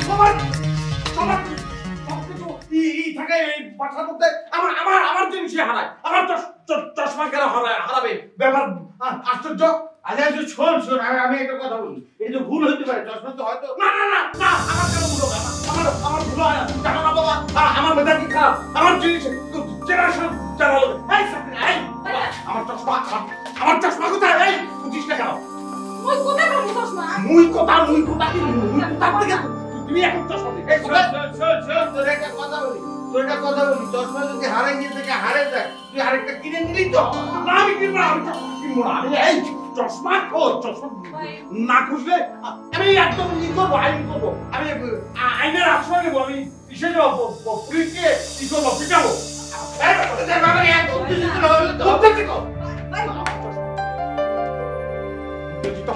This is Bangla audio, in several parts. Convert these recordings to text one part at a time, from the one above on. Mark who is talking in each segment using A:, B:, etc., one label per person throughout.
A: সবার সবার সবকিছু থাকে এই বাসার মধ্যে। আমার আমার আমার জিনিসই হারায়। আমার চশমা কেন হারাবে? ব্যাপার আশ্চর্য।
B: আচ্ছা শোন শোন, আমি একটা কথা বলি, এটা তো ভুল হতে পারে, চশমা তো হয়তো
A: না না না না, আমার কেন ভুল হবে? আমার আমার ভুল হয় না, জানো না বাবা? আমার মেধাটি খারাপ, আমার জিনিস জেনারেশন জানালো। এই সামনে এই আমার চশমা, আমার চশমা কোথায়? এই বুঝিস না কেন?
C: মুই কোথায় পাবো চশমা?
A: মুই কোথা কি মুই কোথা থেকে তুমি এখন চশমা দিই? এই
B: শোন শোন শোন, তোর একটা কথা বলি, চশমা যদি হারাই গিয়ে থেকে হারে যায়, তুই আরেকটা কিনে নিলেই তো।
A: না আমি কিনবো না, আমি কিনবো না। আমি এই চশমা চশমা না খুঁজলে আমি একদম করবো, আইন করবো। আমি আইনের আশ্রয় নেবো। আমি কিসে যাবো? পুলিশকে কি করবো? পিটাবো।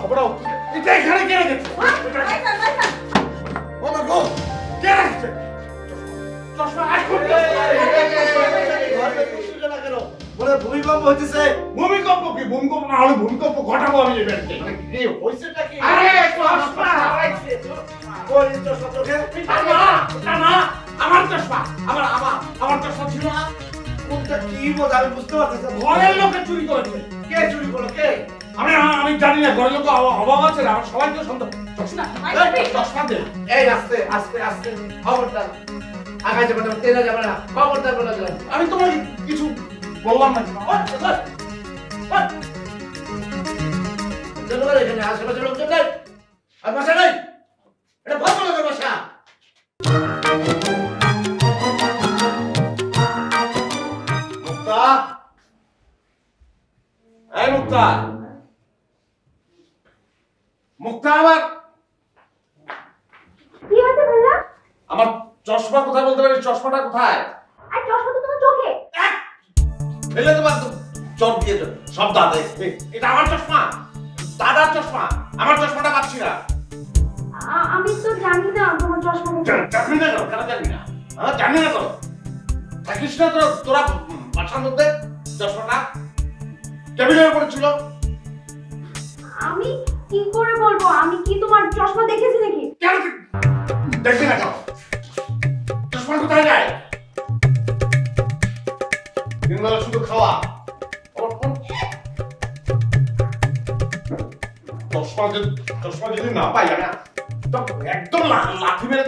A: হবে না, এটা এখানে কে রেখেছে? ও মা গো, কে রেখেছে চশমা?
B: বলে ভূমিকম্প হইতেছে।
A: ভূমিকম্প কি? ভূমিকম্প না হলে ভূমিকম্প ঘটাবো আমি এই বাড়িতে।
B: কি হইছেটা কি?
A: আরে চশমা
B: হারাইছে। ওই চশমা তোকে
A: না আমার চশমা, আমার চশমা ছিল না।
B: কোনটা কি বল আমি বুঝতে পারতেছি না।
A: ঘরের লোকে চুরি করেছে।
B: কে চুরি করলো কে?
A: আমি জানি না, ঘরের লোক অভাব আছে, আমার সবাইকে সন্দেহ। চশমা দে।
B: এই আস্তে আস্তে আস্তে, খবরদার আগাই যাবে না, তেরা যাবে না, খবরদার বলে দিলাম।
A: আমি তোমাকে কিছু বললাম না।
B: জনগণ এখানে আশেপাশে লোকজন নেই, আর বাসা নেই, এটা ভদ্রলোকের বাসা।
A: মুক্তা, এই মুক্তা, মুক্তা,
C: কি হয়েছে ভাইয়া?
A: আমার চশমা কোথায় বলতে পারিস? চশমাটা কোথায়?
C: আর চশমা তো তোমার চোখে।
A: ফেলে দেবার চট দিয়ে সব দাদে। এটা আমার চশমা, দাদার চশমা। আমার চশমাটা পাচ্ছি না।
C: আমি তো জানি না তোমার চশমা কোথায়।
A: জানি না তো, কেন জানি না? জানি না তো, থাকিস না তোরা বাসার মধ্যে? চশমাটা টেবিলের উপরে ছিল।
C: আমি কি করে বলবো? আমি কি তোমার চশমা দেখেছি নাকি?
A: কেন দেখবি না কেন? চশমা কোথায় যায়? দিনবেলা শুধু খাওয়া। চশমা যদি না পাই আমি একদম লাথি মেরে